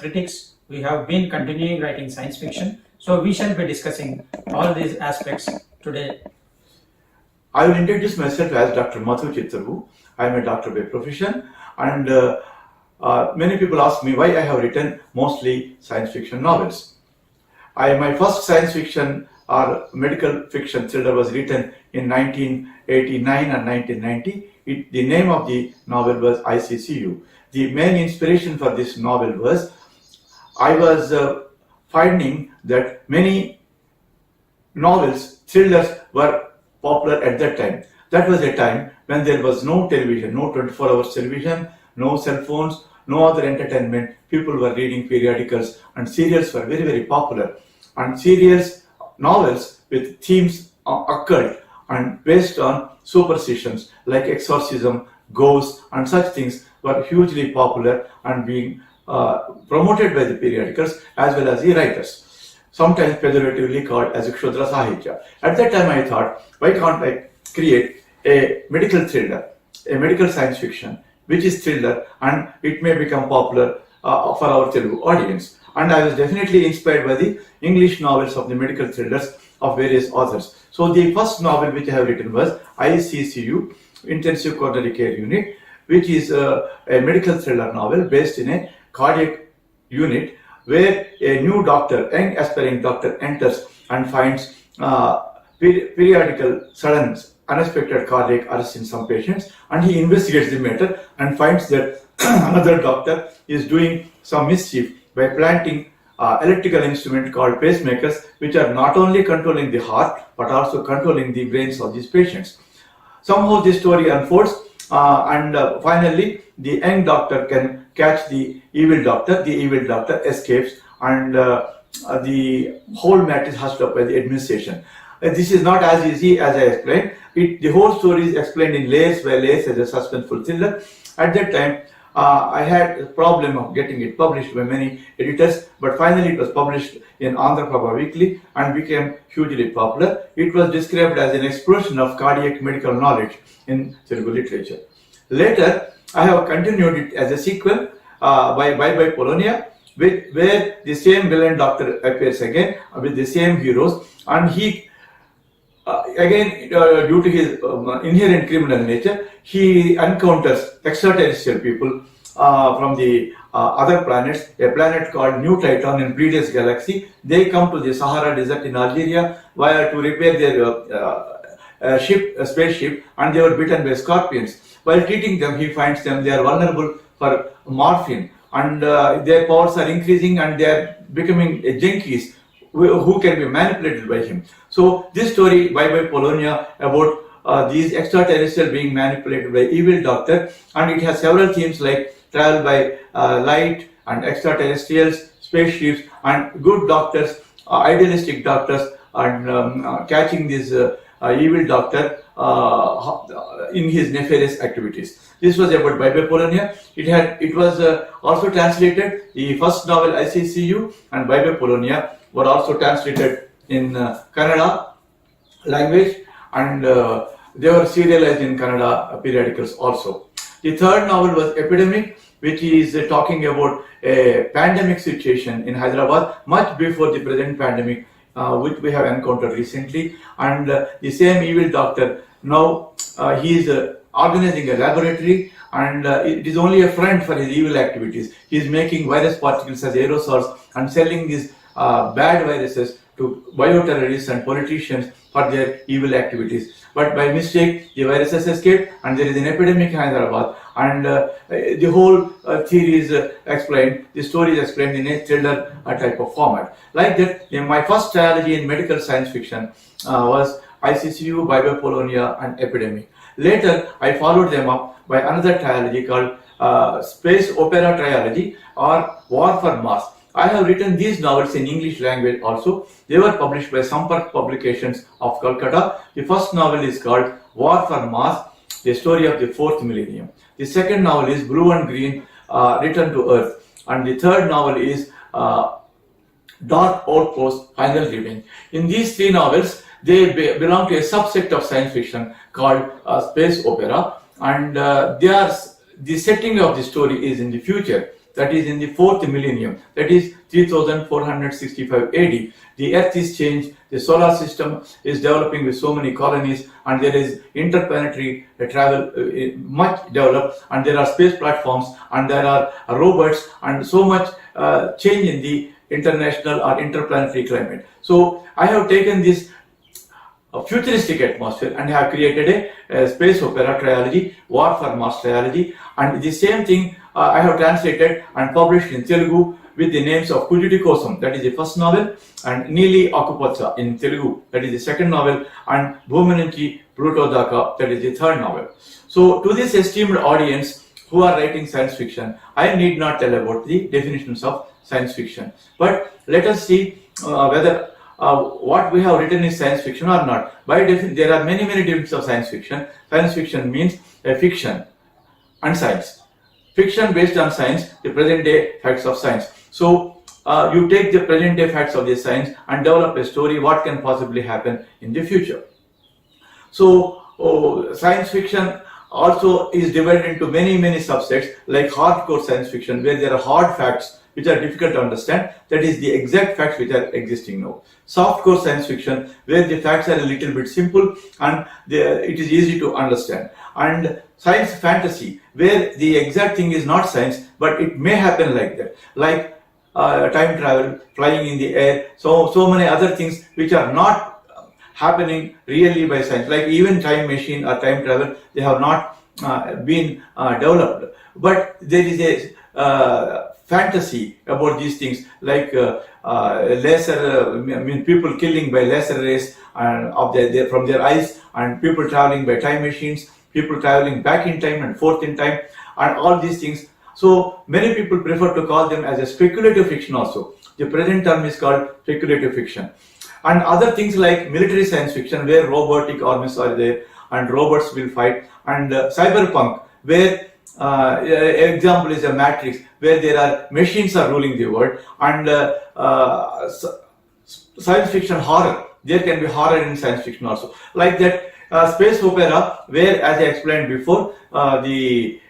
critics, we have been continuing writing science fiction. So we shall be discussing all these aspects today. I will introduce myself as Dr. Madhu Chittarvu. I am a doctor by profession, and many people ask me why I have written mostly science fiction novels. My first science fiction or medical fiction thriller was written in 1989 and 1990. The name of the novel was ICCU. The main inspiration for this novel was I was finding that many novels, thrillers were popular at that time. That was a time when there was no television, no 24 hours television, no cell phones, no other entertainment. People were reading periodicals and serials were very, very popular. And serials, novels with themes occult and based on superstitions like exorcism, ghosts and such things were hugely popular and being promoted by the periodicals as well as the writers, sometimes pejoratively called as Kshudra Sahitya. At that time I thought, why can't I create a medical thriller, a medical science fiction, which is thriller and it may become popular for our Telugu audience. And I was definitely inspired by the English novels of the medical thrillers of various authors. So the first novel which I have written was ICCU, Intensive Coronary Care Unit, which is a medical thriller novel based in a cardiac unit where a new doctor, young aspiring doctor enters and finds periodical sudden unexpected cardiac arrest in some patients, and he investigates the matter and finds that another doctor is doing some mischief by planting electrical instruments called pacemakers, which are not only controlling the heart but also controlling the brains of these patients. Somehow this story unfolds and finally the young doctor can catch the evil doctor. The evil doctor escapes and the whole matter is hushed up by the administration. This is not as easy as I explained. The whole story is explained in layers by layers as a suspenseful thriller. At that time, I had a problem of getting it published by many editors, but finally it was published in Andhra Prabha Weekly and became hugely popular. It was described as an explosion of cardiac medical knowledge in Telugu literature. Later, I have continued it as a sequel by Bye Polonia, where the same villain doctor appears again with the same heroes, and he again, due to his inherent criminal nature, he encounters extraterrestrial people from the other planets, a planet called New Titan in Pleiades galaxy. They come to the Sahara Desert in Algeria to repair their spaceship, and they were bitten by scorpions. While treating them, he finds them, they are vulnerable for morphine, and their powers are increasing and they are becoming junkies who can be manipulated by him. So this story by Polonia about these extraterrestrial being manipulated by evil doctor, and it has several themes like travel by light and extraterrestrials, spaceships and good doctors, idealistic doctors, and catching this evil doctor in his nefarious activities. This was about Bye Polonia. It was also translated. The first novel ICCU and Bye Polonia were also translated in Kannada language, and they were serialized in Kannada periodicals also. The third novel was Epidemic, which is talking about a pandemic situation in Hyderabad much before the present pandemic which we have encountered recently. And the same evil doctor, now he is organizing a laboratory, and it is only a front for his evil activities. He is making virus particles as aerosols and selling these bad viruses to bioterrorists and politicians for their evil activities. But by mistake, the viruses escaped and there is an epidemic in Hyderabad, and the whole theory is explained, the story is explained in a thriller type of format. Like that, my first trilogy in medical science fiction was ICCU, Bye Polonia and Epidemic. Later, I followed them up by another trilogy called Space Opera Trilogy or War for Mars. I have written these novels in English language also. They were published by Sampark Publications of Calcutta. The first novel is called War for Mars, the story of the fourth millennium. The second novel is Blue and Green, Return to Earth. And the third novel is Dark Outpost, Final Revenge. In these three novels, they belong to a subsect of science fiction called space opera, and the setting of the story is in the future. that is in the 4th millennium, that is 3465 AD. The earth is changed, the solar system is developing with so many colonies, and there is interplanetary travel much developed, and there are space platforms, and there are robots, and so much change in the international or interplanetary climate. So I have taken this futuristic atmosphere and have created a space opera trilogy, War for Mars trilogy, and the same thing I have translated and published in Telugu with the names of Kujuti Kosam, that is the first novel, and Neeli Akupacha in Telugu, that is the second novel, and Bhuminunchi Pluto Daka, that is the third novel. So to this esteemed audience who are writing science fiction, I need not tell about the definitions of science fiction, but let us see whether what we have written is science fiction or not. There are many definitions of science fiction. Science fiction means a fiction and science. Fiction based on science, the present day facts of science. So you take the present day facts of the science and develop a story what can possibly happen in the future. So science fiction also is divided into many subsets, like hardcore science fiction, where there are hard facts which are difficult to understand, that is the exact facts which are existing now. Softcore science fiction, where the facts are a little bit simple and it is easy to understand. And science fantasy, where the exact thing is not science, but it may happen like that, like time travel, flying in the air, so many other things which are not happening really by science, like even time machine or time travel, they have not been developed. But there is a fantasy about these things, like people killing by laser rays and from their eyes, and people traveling by time machines, people traveling back in time and forth in time, and all these things. So many people prefer to call them as a speculative fiction also. The present term is called speculative fiction. And other things like military science fiction, where robotic armies are there and robots will fight, and cyberpunk, where example is a Matrix, where there are machines are ruling the world, and science fiction horror, there can be horror in science fiction also, like that. Space opera, where, as I explained before, the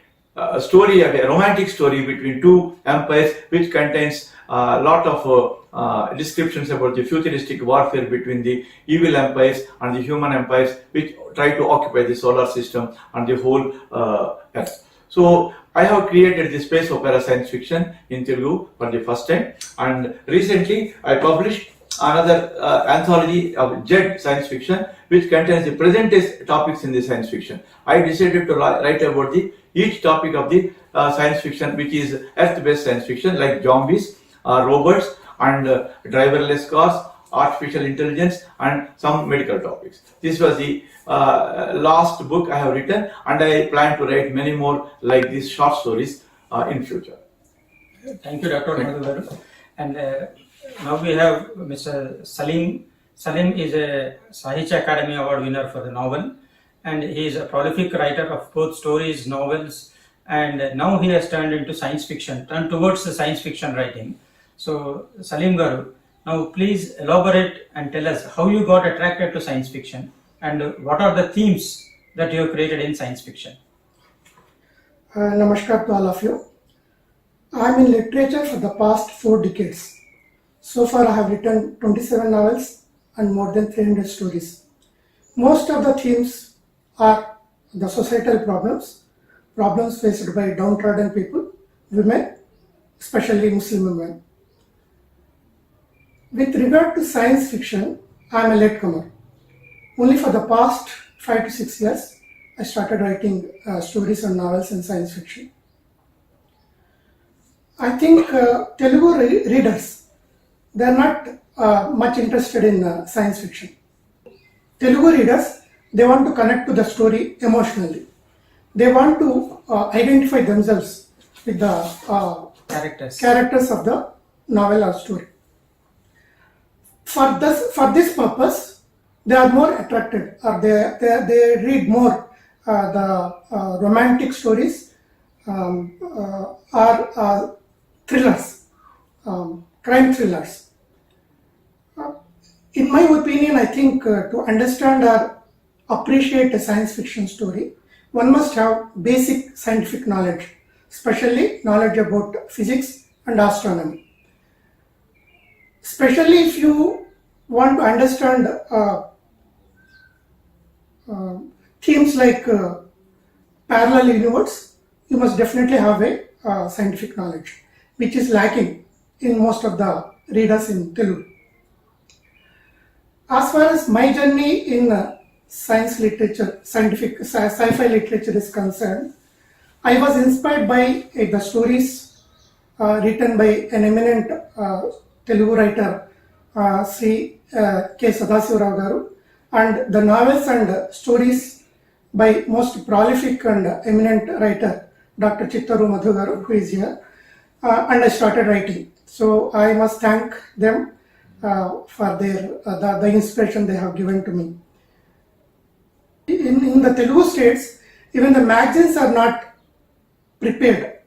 story, a romantic story between two empires, which contains a lot of descriptions about the futuristic warfare between the evil empires and the human empires, which try to occupy the solar system and the whole earth. So I have created the space opera science fiction in Telugu for the first time, and recently I published another anthology of Jed science fiction, which contains the present day topics in the science fiction. I decided to write about each topic of the science fiction, which is earth-based science fiction, like zombies, robots, and driverless cars, artificial intelligence, and some medical topics. This was the last book I have written, and I plan to write many more like these short stories in future. Thank you, Dr. Madhu. And now we have Mr. Saleem. Saleem is a Sahitya Academy Award winner for the novel, and he is a prolific writer of both stories, novels, and now he has turned towards the science fiction writing. So, Saleem Garu, now please elaborate and tell us how you got attracted to science fiction and what are the themes that you have created in science fiction. Namaskar to all of you. I am in literature for the past 4 decades. So far I have written 27 novels and more than 300 stories. Most of the themes are the societal problems faced by downtrodden people, women, especially Muslim women. With regard to science fiction, I am a latecomer. Only for the past 5 to 6 years, I started writing stories and novels in science fiction. I think Telugu readers, they are not much interested in science fiction. Telugu readers, they want to connect to the story emotionally. They want to identify themselves with the characters of the novel or story. For this purpose, they are more attracted, or they read more the romantic stories or thrillers, crime thrillers. In my opinion, I think to understand or appreciate a science fiction story, one must have basic scientific knowledge, especially knowledge about physics and astronomy. Especially if you want to understand themes like parallel universe, you must definitely have a scientific knowledge, which is lacking in most of the readers in Telugu. As far as my journey in science literature, sci-fi literature is concerned, I was inspired by the stories written by an eminent Telugu writer, Sri K. Sadashivarao Garu, and the novels and stories by most prolific and eminent writer, Dr. Chittarvu Madhu Garu, who is here, and I started writing. So I must thank them for their the inspiration they have given to me. In the Telugu states, even the magazines are not prepared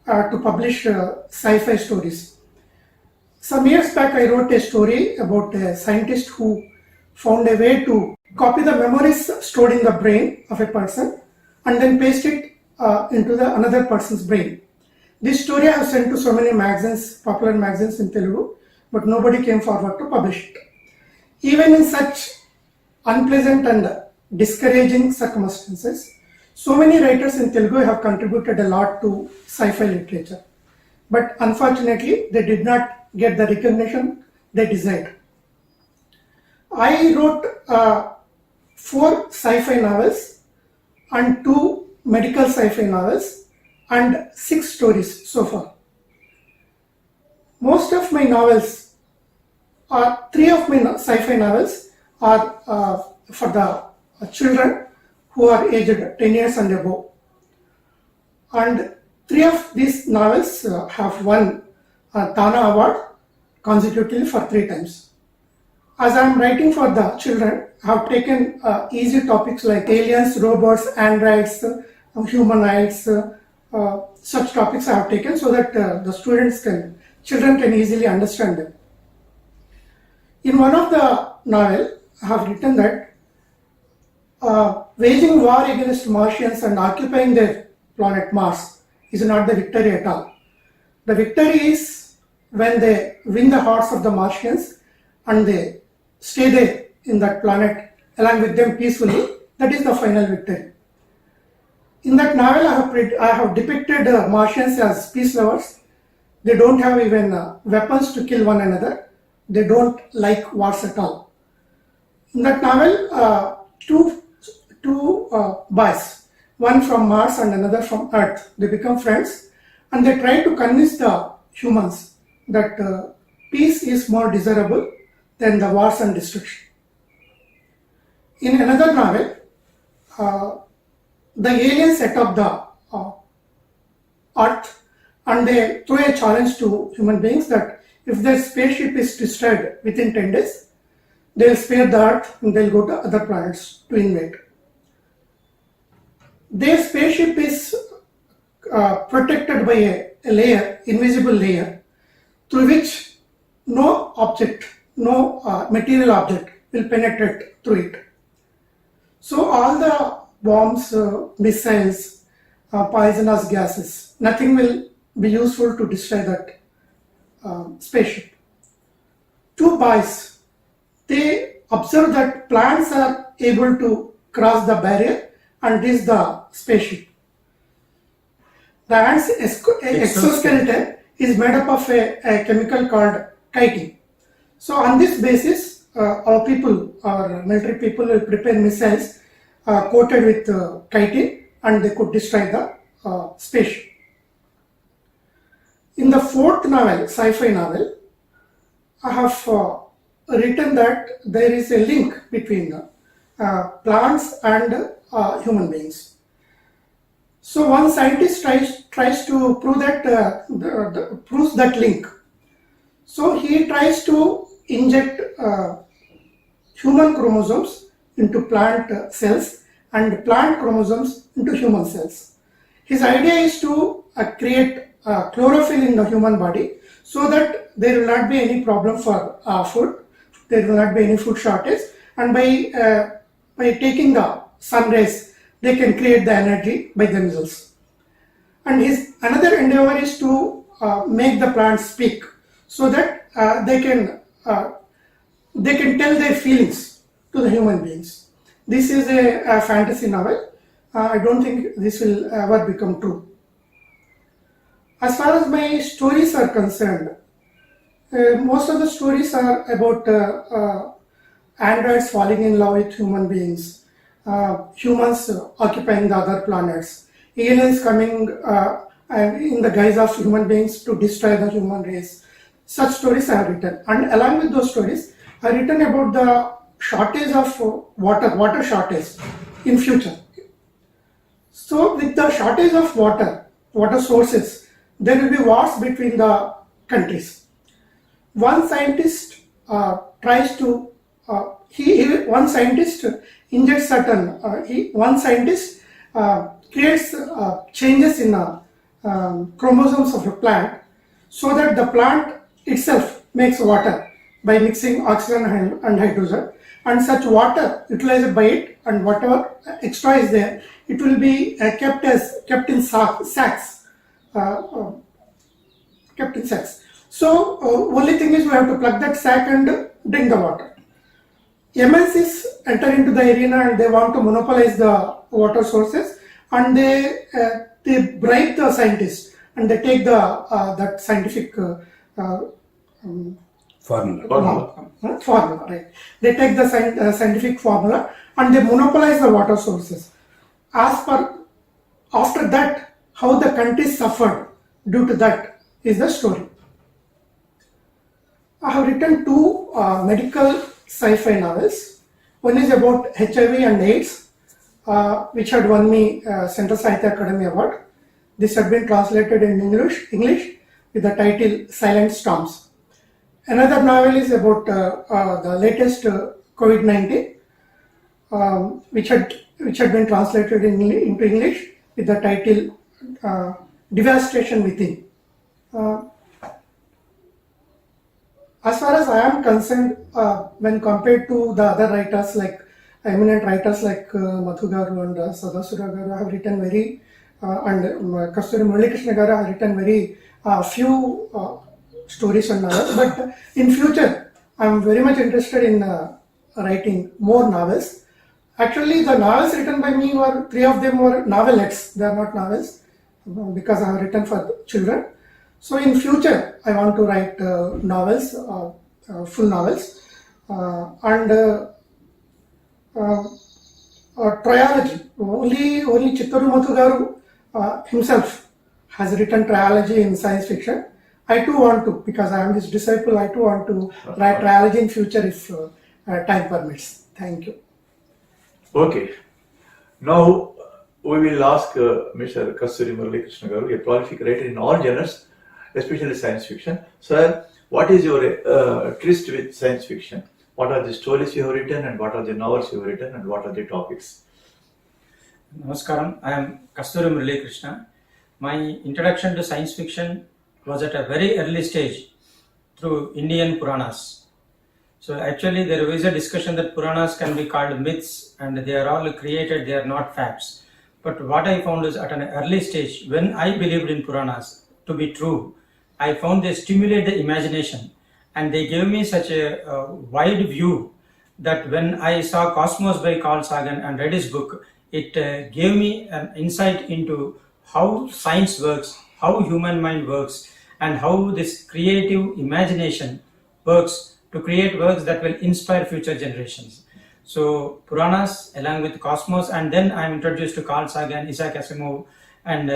to publish sci-fi stories. Some years back, I wrote a story about a scientist who found a way to copy the memories stored in the brain of a person and then paste it into the another person's brain. This story I have sent to so many magazines, popular magazines in Telugu, but nobody came forward to publish it. Even in such unpleasant and discouraging circumstances, so many writers in Telugu have contributed a lot to sci-fi literature. But unfortunately, they did not get the recognition they desired. I wrote 4 sci-fi novels and 2 medical sci-fi novels and 6 stories so far. Most of my novels, 3 of my sci-fi novels are for the children who are aged 10 years and above. And 3 of these novels have won Tana Award consecutively for 3 times. As I am writing for the children, I have taken easy topics like aliens, robots, androids, humanoids, such topics I have taken so that the children can easily understand them. In one of the novel, I have written that waging war against Martians and occupying their planet Mars is not the victory at all. The victory is when they win the hearts of the Martians and they stay there in that planet along with them peacefully. That is the final victory. In that novel, I have depicted Martians as peace lovers. They don't have even weapons to kill one another. They don't like wars at all. In that novel, two boys, one from Mars and another from Earth, they become friends and they try to convince the humans that peace is more desirable than the wars and destruction. In another novel, the aliens set up the Earth and they throw a challenge to human beings that if their spaceship is destroyed within 10 days, they will spare the Earth and they will go to other planets to invade. Their spaceship is protected by a layer, invisible layer, through which no object, no material object will penetrate through it. So all the bombs, missiles, poisonous gases, nothing will be useful to destroy that spaceship. 2 boys, they observe that plants are able to cross the barrier and reach the spaceship. The ant's exoskeleton is made up of a chemical called chitin. So on this basis, our people, our military people will prepare missiles coated with chitin and they could destroy the spaceship. In the 4th novel, sci-fi novel, I have written that there is a link between plants and human beings. So one scientist tries to prove that proves that link. So he tries to inject human chromosomes into plant cells and plant chromosomes into human cells. His idea is to create chlorophyll in the human body so that there will not be any problem for food, there will not be any food shortage, and by taking the sun rays, they can create the energy by themselves. and his another endeavor is to make the plants speak, so that they can tell their feelings to the human beings. This is a fantasy novel. I don't think this will ever become true. As far as my stories are concerned, most of the stories are about androids falling in love with human beings, humans occupying the other planets, aliens coming in the guise of human beings to destroy the human race. Such stories I have written, and along with those stories, I have written about the shortage of water shortage in future. So with the shortage of water sources, there will be wars between the countries. One scientist tries to one scientist injects certain one scientist creates changes in chromosomes of a plant, so that the plant itself makes water by mixing oxygen and hydrogen, and such water utilized by it, and whatever extra is there, it will be kept in sacks. Kept in sacks. So only thing is we have to plug that sack and drink the water. MNCs enter into the arena and they want to monopolize the water sources, and they bribe the scientists, and they take that scientific formula, right? They take the scientific formula and they monopolize the water sources. After that, how the country suffered due to that is the story. I have written two medical sci-fi novels. One is about HIV and AIDS, which had won me Central Sahitya Academy Award. This had been translated in English with the title Silent Storms. Another novel is about the latest COVID-19, which had been translated into English with the title Devastation Within. As far as I am concerned, when compared to the other writers, like eminent writers like Madhu garu and Sadasura garu, I have written very and Kasturi Muralikrishna garu, I have written very few stories and novels. But in future, I am very much interested in writing more novels. Actually, the novels written by me three of them were novelettes. They are not novels because I have written for children. So in future, I want to write novels, full novels, and trilogy. Only Chittarvu Madhu garu himself has written trilogy in science fiction. I too want to, because I am his disciple, I too want to write trilogy in future if time permits. Thank you. Okay. Now we will ask Mr. Kasturi Muralikrishna garu, a prolific writer in all genres, especially science fiction. Sir, what is your tryst with science fiction? What are the stories you have written, and what are the novels you have written, and what are the topics? Namaskaram, I am Kasturi Muralikrishna. My introduction to science fiction was at a very early stage through Indian Puranas. So actually there is a discussion that Puranas can be called myths and they are all created, they are not facts. But what I found is at an early stage, when I believed in Puranas to be true, I found they stimulate the imagination and they gave me such a wide view that when I saw Cosmos by Carl Sagan and read his book, it gave me an insight into how science works, how human mind works, and how this creative imagination works to create works that will inspire future generations. So Puranas along with Cosmos, and then I am introduced to Carl Sagan, Isaac Asimov, and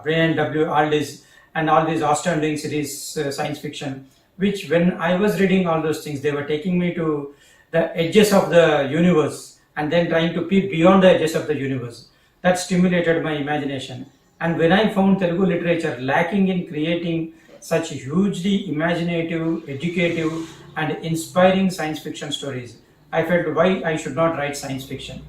Brian W. Aldiss, and all these astounding series science fiction, which when I was reading all those things, they were taking me to the edges of the universe and then trying to peep beyond the edges of the universe. That stimulated my imagination. And when I found Telugu literature lacking in creating such hugely imaginative, educative and inspiring science fiction stories, I felt why I should not write science fiction.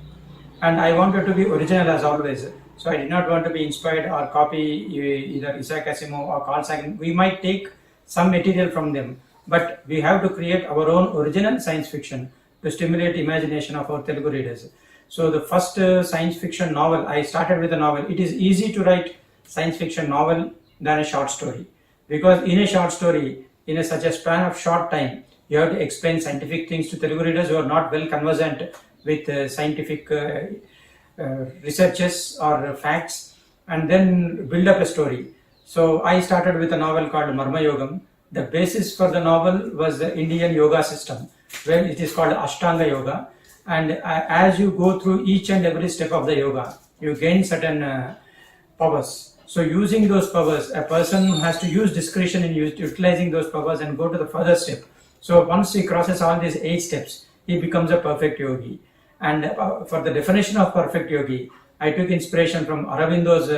And I wanted to be original as always. So I did not want to be inspired or copy either Isaac Asimov or Carl Sagan. We might take some material from them, but we have to create our own original science fiction to stimulate imagination of our Telugu readers. So the first science fiction novel, I started with a novel. It is easy to write science fiction novel than a short story. Because in a short story, in such a span of short time, you have to explain scientific things to Telugu readers who are not well conversant with scientific researches or facts, and then build up a story. So I started with a novel called Marma Yogam. The basis for the novel was the Indian yoga system, where it is called Ashtanga Yoga. And as you go through each and every step of the yoga, you gain certain powers. So using those powers, a person has to use discretion in utilizing those powers and go to the further step. So once he crosses all these 8 steps, he becomes a perfect yogi. And for the definition of perfect yogi, I took inspiration from Aurobindo's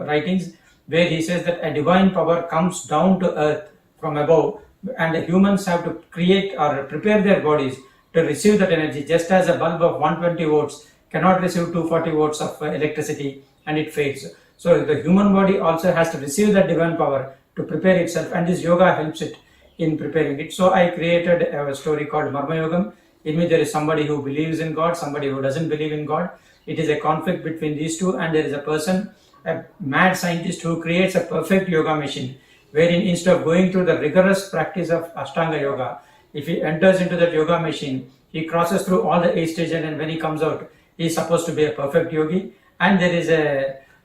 writings, where he says that a divine power comes down to earth from above, and the humans have to create or prepare their bodies to receive that energy, just as a bulb of 120 volts cannot receive 240 volts of electricity and it fades. So the human body also has to receive that divine power to prepare itself, and this yoga helps it in preparing it. So I created a story called Marma Yogam, in which there is somebody who believes in God, somebody who doesn't believe in God. It is a conflict between these two, and there is a person, a mad scientist, who creates a perfect yoga machine, wherein instead of going through the rigorous practice of Ashtanga Yoga, if he enters into that yoga machine, he crosses through all the 8 stages, and when he comes out, he is supposed to be a perfect yogi. And there is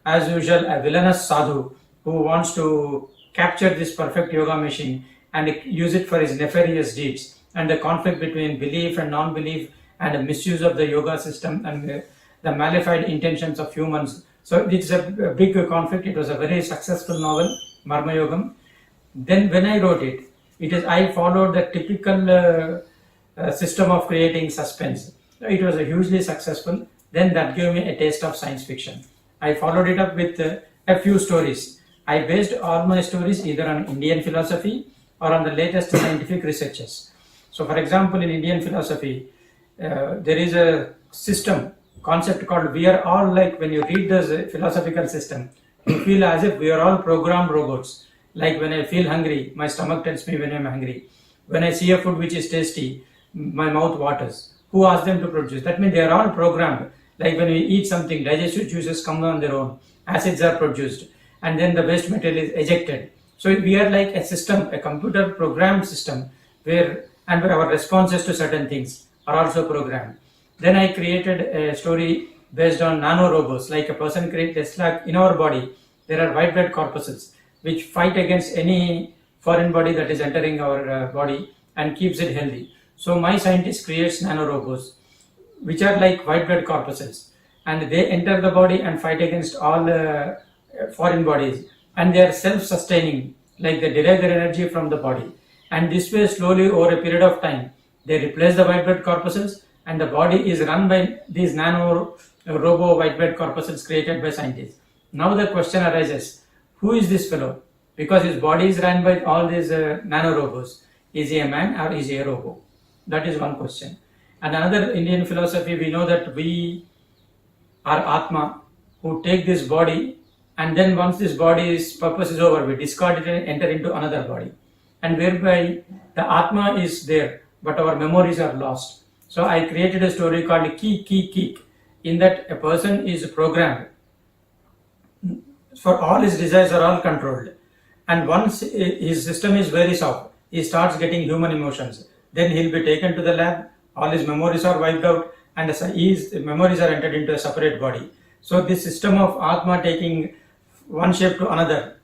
as usual, a villainous sadhu who wants to capture this perfect yoga machine and use it for his nefarious deeds, and the conflict between belief and non-belief, and the misuse of the yoga system, and the malified intentions of humans. So it's a big conflict. It was a very successful novel, Marma Yogam. Then when I wrote it, I followed the typical system of creating suspense. It was hugely successful. Then that gave me a taste of science fiction. I followed it up with a few stories. I based all my stories either on Indian philosophy or on the latest scientific researches. So for example, in Indian philosophy, there is a concept called we are all like, when you read this philosophical system, you feel as if we are all programmed robots. Like when I feel hungry, my stomach tells me when I'm hungry. When I see a food which is tasty, my mouth waters. Who asked them to produce? That means they are all programmed. Like when we eat something, digestive juices come on their own, acids are produced, and then the waste material is ejected. So we are like a system, a computer programmed system, where our responses to certain things are also programmed. Then I created a story based on nanorobots, like a person creates, like in our body, there are white blood corpuscles which fight against any foreign body that is entering our body and keeps it healthy. So my scientist creates nanorobots, which are like white blood corpuscles, and they enter the body and fight against all foreign bodies, and they are self-sustaining, like they derive their energy from the body. And this way, slowly over a period of time, they replace the white blood corpuscles, and the body is run by these robo white blood corpuscles created by scientists. Now the question arises, who is this fellow? Because his body is run by all these nanorobos. Is he a man or is he a robo? That is one question. And another Indian philosophy, we know that we are Atma, who take this body, and then once this body's purpose is over, we discard it and enter into another body. And whereby the Atma is there, but our memories are lost. So I created a story called Keek, in that a person is programmed. For all his desires are all controlled. And once his system is very soft, he starts getting human emotions. Then he'll be taken to the lab, all his memories are wiped out, and his memories are entered into a separate body. So this system of Atma taking one shape to another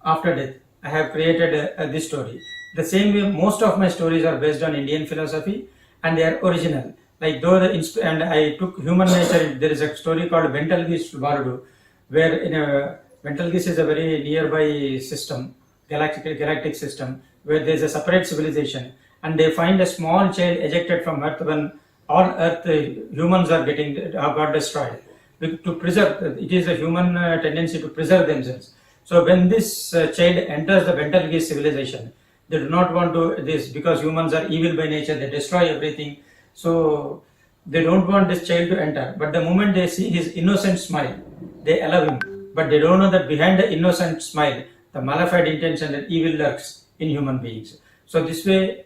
after death, I have created this story. The same way, most of my stories are based on Indian philosophy, and they are original. Like and I took human nature. There is a story called Ventalgis Varudu, where Ventalgis is a very nearby system, galactic system, where there is a separate civilization, and they find a small child ejected from Earth when all Earth humans are got destroyed. To preserve, it is a human tendency to preserve themselves. So when this child enters the Ventalgis civilization, they do not want to this, because humans are evil by nature. They destroy everything. So they don't want this child to enter. But the moment they see his innocent smile, they allow him. But they don't know that behind the innocent smile, the malified intention and evil lurks in human beings. So this way,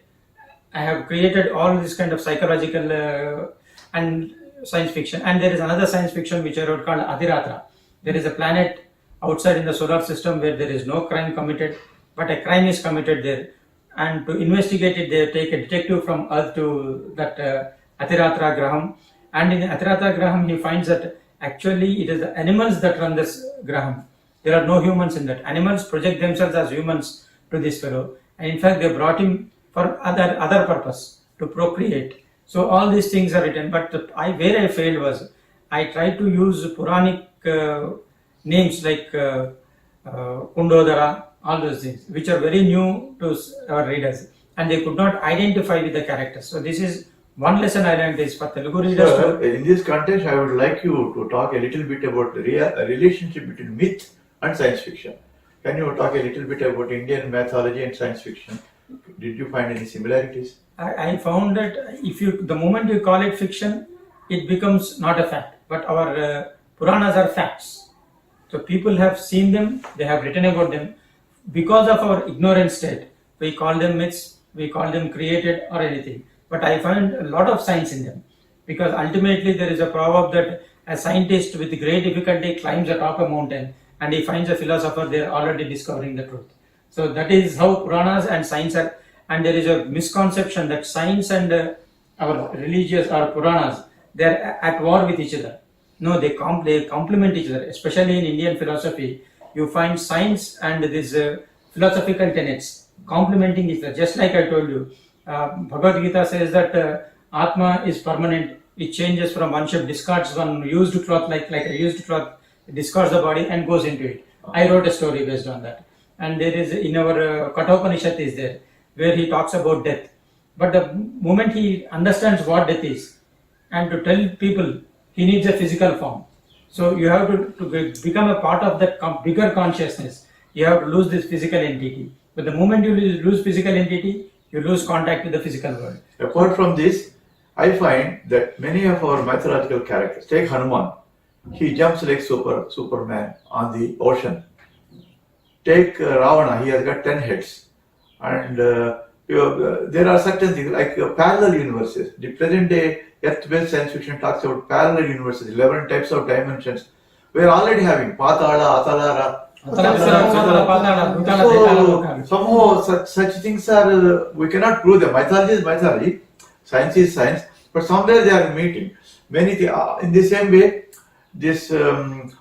I have created all this kind of psychological and science fiction. And there is another science fiction which I wrote called Adhiratra. There is a planet outside in the solar system where there is no crime committed, but a crime is committed there. And to investigate it, they take a detective from Earth to that Atiratra Graham. And in Atiratra Graham, he finds that actually it is the animals that run this Graham. There are no humans in that. Animals project themselves as humans to this fellow. And in fact, they brought him for other purpose, to procreate. So all these things are written. But where I failed was, I tried to use Puranic names like Kundodara, all those things, which are very new to our readers, and they could not identify with the characters. So this is one lesson I learned is for Telugu readers. Sir, in this context, I would like you to talk a little bit about the relationship between myth and science fiction. Can you talk a little bit about Indian mythology and science fiction? Did you find any similarities? I found that the moment you call it fiction, it becomes not a fact. But our Puranas are facts. So people have seen them, they have written about them. Because of our ignorant state, we call them myths, we call them created or anything. But I find a lot of science in them. Because ultimately there is a proverb that a scientist with great difficulty climbs atop a mountain and he finds a philosopher there already discovering the truth. So that is how Puranas and science are. And there is a misconception that science and our religious or Puranas, they are at war with each other. No, they complement each other. Especially in Indian philosophy, you find science and these philosophical tenets complementing each other. Just like I told you, Bhagavad Gita says that Atma is permanent. It changes from one shape, discards one used cloth, like a used cloth, discards the body and goes into it. I wrote a story based on that. And there is in our Kathopanishad is there, where he talks about death. But the moment he understands what death is, and to tell people, he needs a physical form. So you have to become a part of that bigger consciousness. You have to lose this physical entity. But the moment you lose physical entity, you lose contact with the physical world. Apart from this, I find that many of our mythological characters, take Hanuman, he jumps like Superman on the ocean. Take Ravana, he has got 10 heads. And there are certain things like parallel universes. The present day Earth-based science fiction talks about parallel universes, 11 types of dimensions. We are already having Patala, Atalara. So somehow such things are, we cannot prove them. Mythology is mythology, science is science, but somewhere they are meeting. Many things, in the same way, this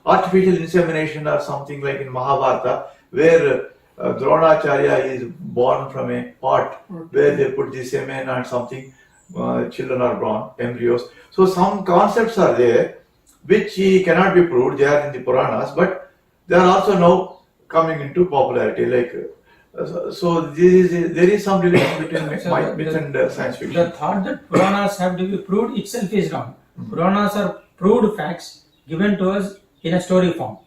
artificial insemination or something like in Mahabharata, where Dronacharya is born from a pot where they put the semen and something, children are born, embryos. So some concepts are there which cannot be proved, they are in the Puranas, but they are also now coming into popularity. So there is some relation between myth and science fiction. The thought that Puranas have to be proved itself is wrong. Puranas are proved facts given to us in a story form.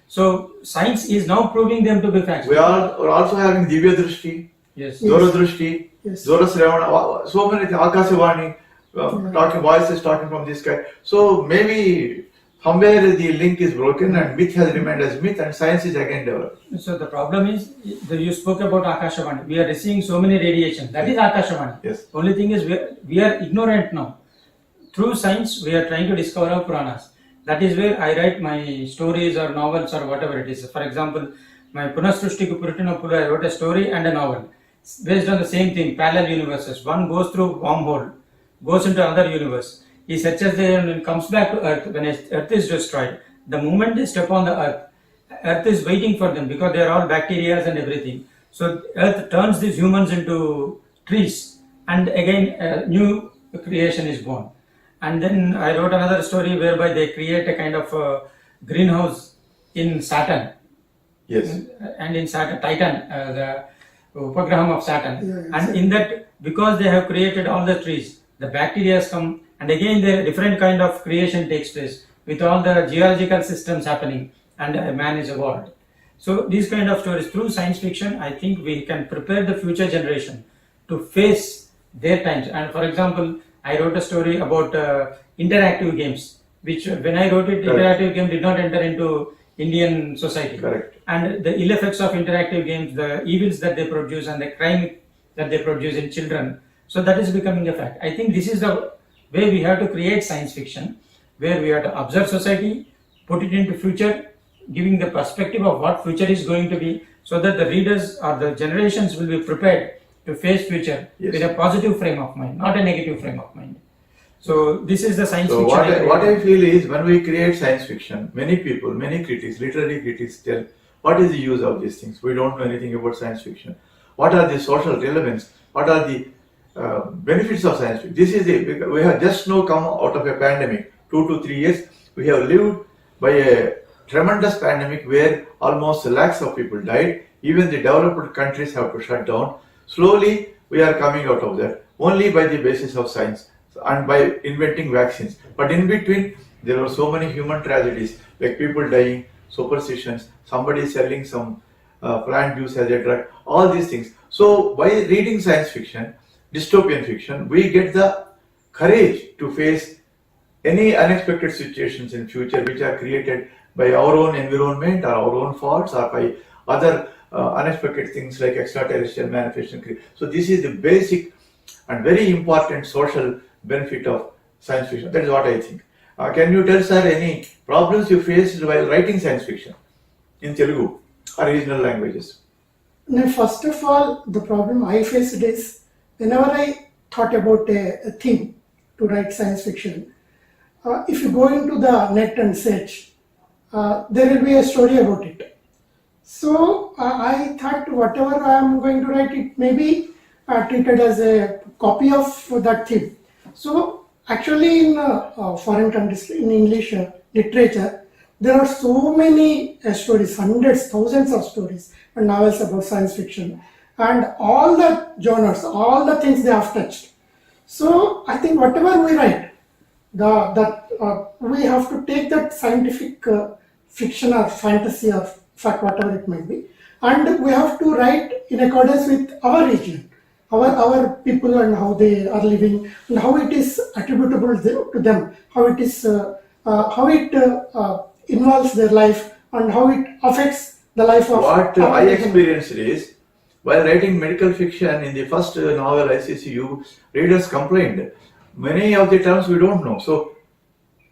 So science is now proving them to be facts. We are also having Divya Drishti, yes. Dora Drishti, Dora Sravana, so many things, Akasavani, talking voices talking from this guy. So maybe somewhere the link is broken and myth has remained as myth and science is again developed. So the problem is, you spoke about Akashavani. We are receiving so many radiation. That is Akashavani. Yes. Only thing is we are ignorant now. Through science, we are trying to discover our Puranas. That is where I write my stories or novels or whatever it is. For example, my Punasrushtiku Purutinopulu, I wrote a story and a novel based on the same thing, parallel universes. One goes through wormhole, goes into another universe. He searches there and comes back to Earth. When Earth is destroyed, the moment they step on the Earth is waiting for them because they are all bacteria and everything. So Earth turns these humans into trees and again a new creation is born. And then I wrote another story whereby they create a kind of greenhouse in Saturn. Yes. And in Saturn, Titan, the upagraham of Saturn. Yeah, and in that, because they have created all the trees, the bacteria come, and again the different kind of creation takes place with all the geological systems happening, and man is evolved. So these kind of stories through science fiction, I think we can prepare the future generation to face their times. And for example, I wrote a story about interactive games, which when I wrote it, interactive game did not enter into Indian society. Correct. And the ill effects of interactive games, the evils that they produce and the crime that they produce in children. So that is becoming a fact. I think this is the way we have to create science fiction, where we have to observe society, put it into future, giving the perspective of what future is going to be, so that the readers or the generations will be prepared to face future Yes. with a positive frame of mind, not a negative frame of mind. So this is the science So fiction. what I feel is, when we create science fiction, many people, many critics, literary critics tell, what is the use of these things? We don't know anything about science fiction. What are the social relevance? What are the benefits of science fiction? We have just now come out of a pandemic, 2 to 3 years. We have lived by a tremendous pandemic where almost lakhs of people died. Even the developed countries have to shut down. Slowly, we are coming out of that only by the basis of science and by inventing vaccines. But in between, there were so many human tragedies, like people dying, superstitions, somebody selling some plant juice as a drug, all these things. So by reading science fiction, dystopian fiction, we get the courage to face any unexpected situations in future which are created by our own environment or our own faults or by other unexpected things like extraterrestrial manifestation. So this is the basic and very important social benefit of science fiction. That is what I think. Can you tell, sir, any problems you faced while writing science fiction in Telugu or regional languages? Now, first of all, the problem I faced is whenever I thought about a theme to write science fiction, if you go into the net and search, there will be a story about it. So I thought whatever I am going to write, it may be treated as a copy of that theme. So actually in foreign countries, in English literature, there are so many stories, hundreds, thousands of stories and novels about science fiction, and all the genres, all the things they have touched. So I think whatever we write, we have to take that scientific fiction or fantasy or fact, whatever it might be, and we have to write in accordance with our region, our people and how they are living and how it is attributable to them, how it is, how it involves their life and how it affects the life of. What I experienced is, while writing medical fiction in the first novel ICCU, readers complained. Many of the terms we don't know. So,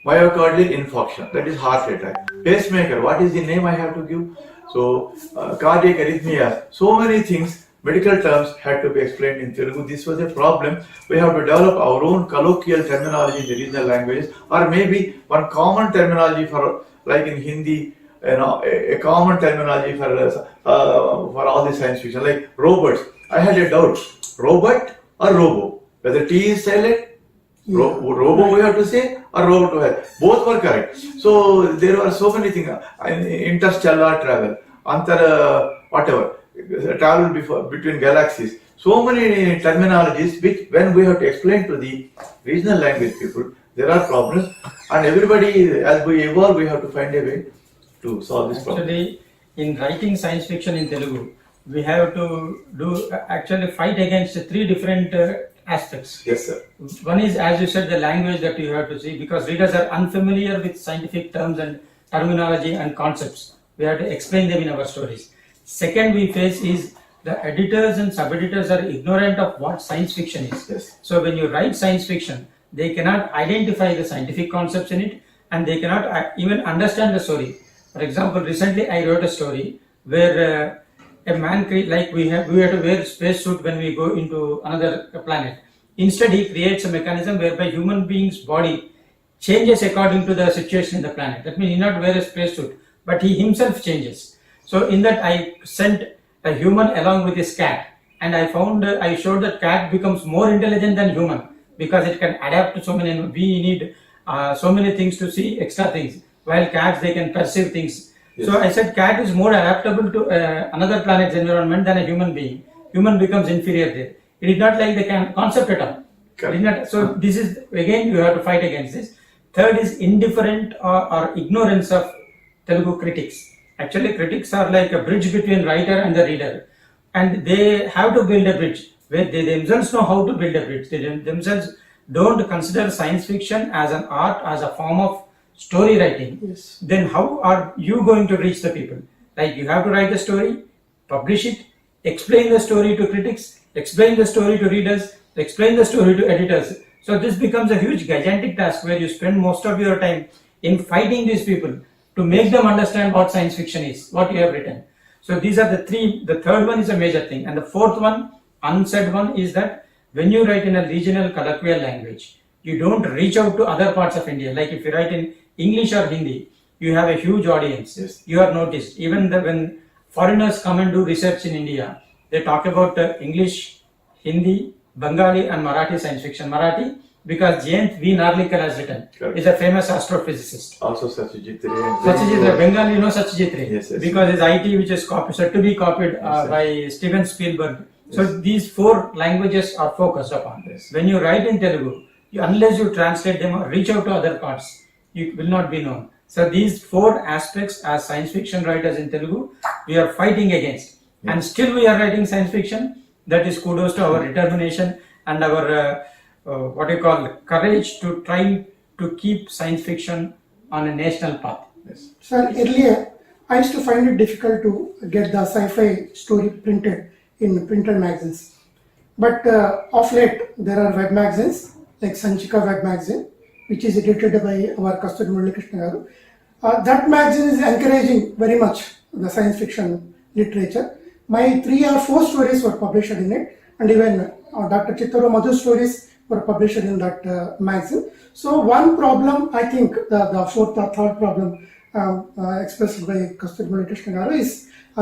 myocardial infarction, that is heart attack. Pacemaker, what is the name I have to give? So, cardiac arrhythmia, so many things, medical terms had to be explained in Telugu. This was a problem. We have to develop our own colloquial terminology in the regional languages, or maybe one common terminology for, like in Hindi, a common terminology for all the science fiction, like robots. I had a doubt, robot or robo, whether T is silent, robo we have to say, or robot we have. Both were correct. So there were so many things, interstellar travel, whatever, travel between galaxies. So many terminologies which, when we have to explain to the regional language people, there are problems, and everybody, as we evolve, we have to find a way to solve this problem. Actually, in writing science fiction in Telugu, we have to fight against three different aspects. Yes, sir. One is, as you said, the language that you have to see, because readers are unfamiliar with scientific terms and terminology and concepts. We have to explain them in our stories. Second we face is the editors and sub-editors are ignorant of what science fiction is. Yes. So when you write science fiction, they cannot identify the scientific concepts in it, and they cannot even understand the story. For example, recently I wrote a story where a man, like we had to wear spacesuit when we go into another planet. Instead, he creates a mechanism whereby human being's body changes according to the situation in the planet. That means he not wear a spacesuit, but he himself changes. So in that, I sent a human along with his cat, and I showed that cat becomes more intelligent than human because it can adapt to so many. We need so many things to see extra things, while cats, they can perceive things. Yes. So I said cat is more adaptable to another planet's environment than a human being. Human becomes inferior there. It is not like the concept at all. So this is, again, you have to fight against this. Third is indifferent or ignorance of Telugu critics. Actually, critics are like a bridge between writer and the reader, and they have to build a bridge where they themselves know how to build a bridge. They themselves don't consider science fiction as an art, as a form of story writing. Yes. Then how are you going to reach the people? Like, you have to write the story, publish it, explain the story to critics, explain the story to readers, explain the story to editors. So this becomes a huge gigantic task where you spend most of your time in fighting these people to make them understand what science fiction is, what you have written. So these are the three. The third one is a major thing, and the fourth one, unsaid one, is that when you write in a regional colloquial language, you don't reach out to other parts of India. Like if you write in English or Hindi, you have a huge audience. Yes. You are noticed. Even when foreigners come and do research in India, they talk about English, Hindi, Bengali and Marathi science fiction. Marathi, because Jayant V. Narlikar has written, Correct. is a famous astrophysicist. Also Satyajit Ray. Satyajit Ray, Bengali, you know Satyajit Ray, Yes, yes. because his IT, which is copied, said to be copied Yes, by Steven Spielberg. So Yes. these four languages are focused upon. Yes. When you write in Telugu, unless you translate them or reach out to other parts, you will not be known. So these four aspects, as science fiction writers in Telugu, we are fighting against. Yes. And still we are writing science fiction. That is kudos to our determination and our courage to try to keep science fiction on a national path. Yes. Sir, earlier I used to find it difficult to get the sci-fi story printed in printed magazines. But of late, there are web magazines like Sanchika web magazine, which is edited by our kasturi muralikrishna garu. That magazine is encouraging very much the science fiction literature. My 3 or 4 stories were published in it, and even Dr. Chittarvu Madhu stories were published in that magazine. So one problem, I think the fourth or third problem expressed by kasturi muralikrishna garu is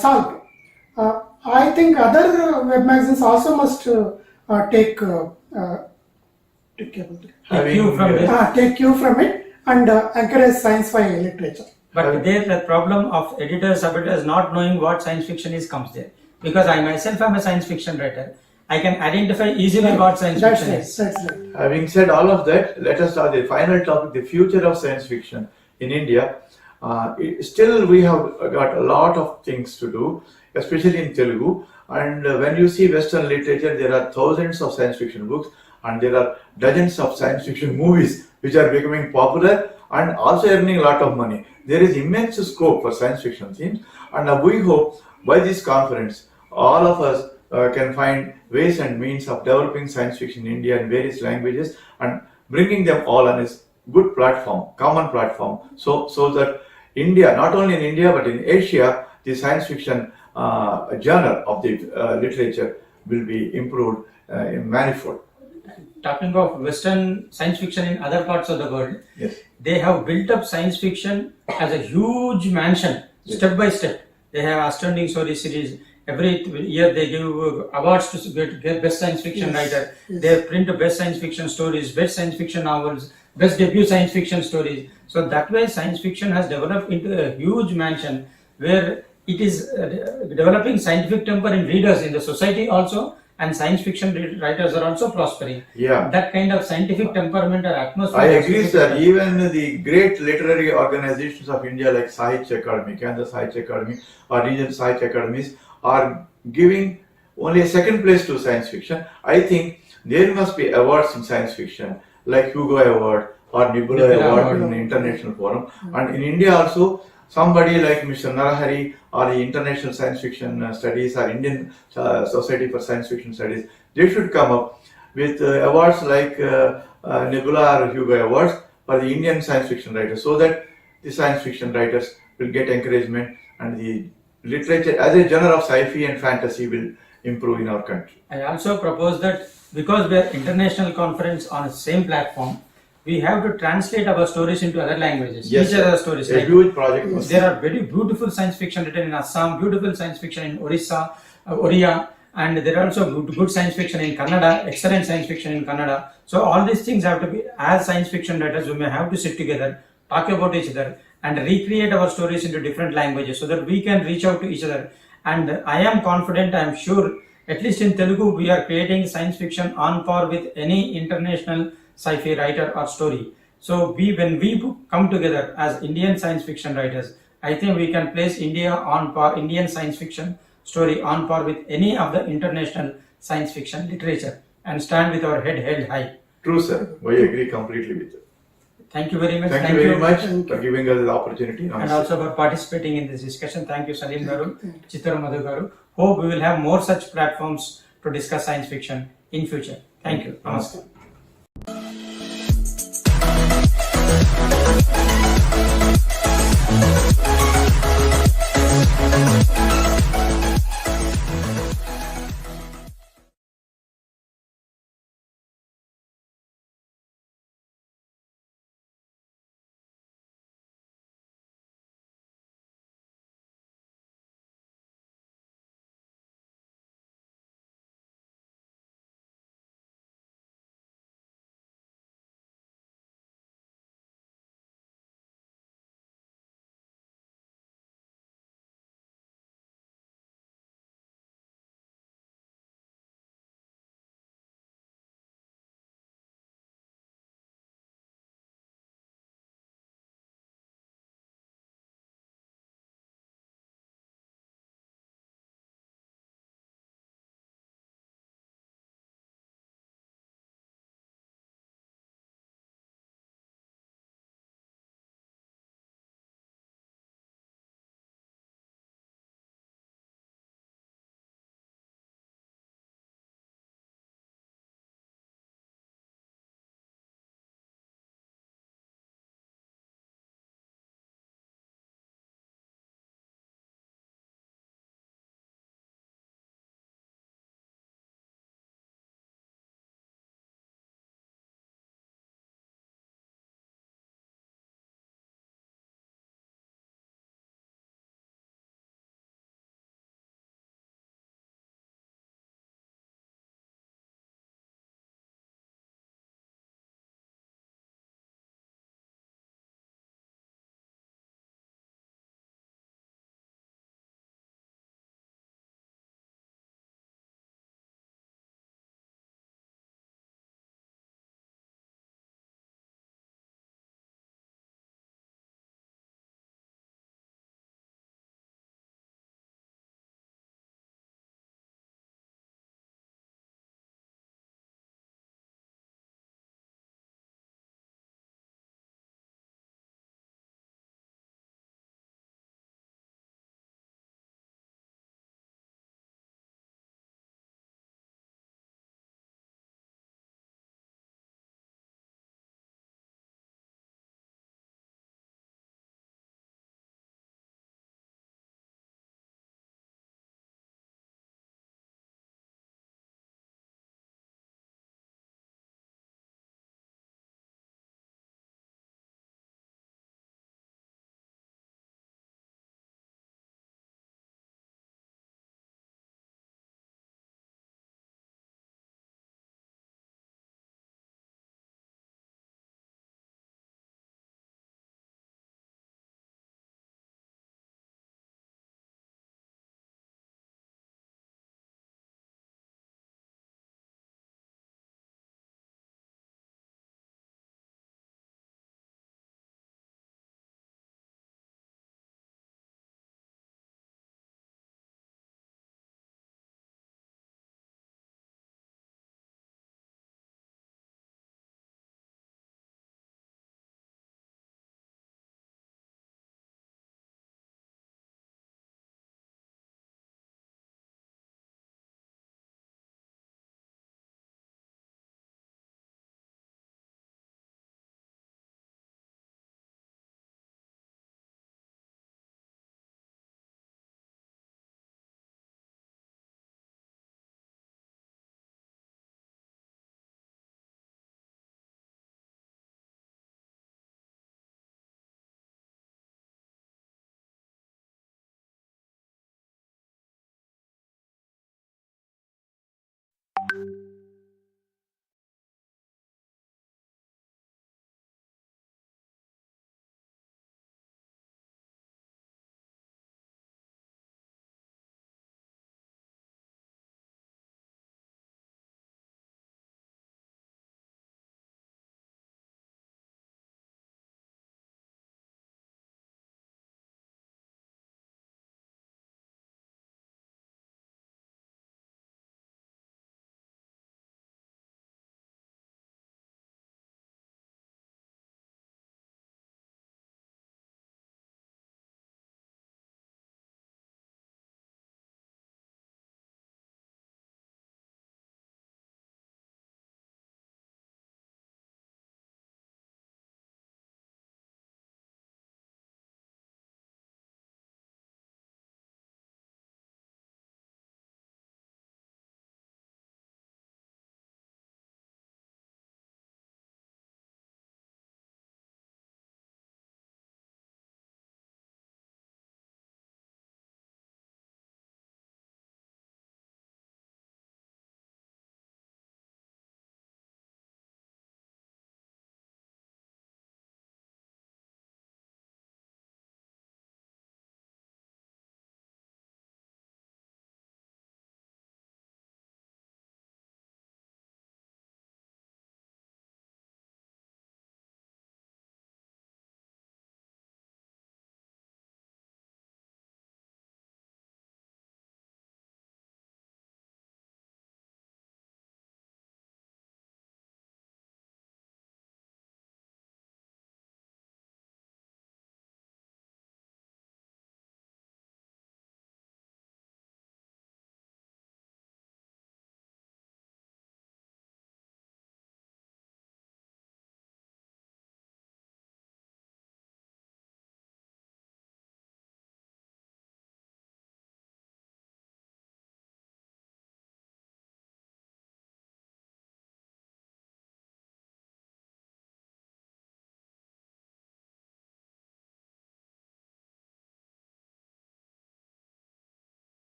solved. I think other web magazines also must take cue from it and encourage science-fi literature. But there the problem of editors, subeditors not knowing what science fiction is comes there. Because I myself am a science fiction writer, I can identify easily what science fiction is. That's right. Having said all of that, let us start the final topic, the future of science fiction in India. Still we have got a lot of things to do, especially in Telugu. And when you see Western literature, there are thousands of science fiction books and there are dozens of science fiction movies which are becoming popular and also earning a lot of money. There is immense scope for science fiction themes, and we hope by this conference all of us can find ways and means of developing science fiction in India in various languages and bringing them all on a good platform, common platform, so that India, not only in India but in Asia, the science fiction genre of the literature will be improved in manifold. Talking of Western science fiction in other parts of the world, Yes. they have built up science fiction as a huge mansion, Yes. step by step. They have astounding story series. Every year they give awards to get best science fiction Yes. writer. Yes. They print best science fiction stories, best science fiction novels, best debut science fiction stories. So that way science fiction has developed into a huge mansion where it is developing scientific temper in readers in the society also, and science fiction writers are also prospering. Yeah. That kind of scientific temperament or atmosphere. I agree, sir. Even the great literary organizations of India like Sahitya Academy, Kendra Sahitya Academy or regional Sahitya Academies are giving only a second place to science fiction. I think there must be awards in science fiction like Hugo Award or Nebula Award in the international forum. And in India also, somebody like Mr. Narahari or the International Science Fiction Studies or Indian Society for Science Fiction Studies, they should come up with awards like Nebula or Hugo Awards for the Indian science fiction writers, so that the science fiction writers will get encouragement and the literature as a genre of sci-fi and fantasy will improve in our country. I also propose that because we are international conference on the same platform, we have to translate our stories into other languages. Yes, Each sir. other stories. A Like, huge project. was- there are very beautiful science fiction written in Assam, beautiful science fiction in Orissa, Oriya, and there are also good science fiction in Kannada, excellent science fiction in Kannada. So all these things have to be, as science fiction writers, we may have to sit together, talk about each other, and recreate our stories into different languages so that we can reach out to each other. And I am confident, I am sure, at least in Telugu, we are creating science fiction on par with any international sci-fi writer or story. So when we come together as Indian science fiction writers, I think we can place India on par, Indian science fiction story on par with any of the international science fiction literature, and stand with our head held high. True, sir. We agree completely with you. Thank you very much. Thank you very much Thank for giving us the opportunity. And also for participating in this discussion. Thank you, Saleem Garu, Chittarvu Madhu Garu. Hope we will have more such platforms to discuss science fiction in future. Thank you. Namaste.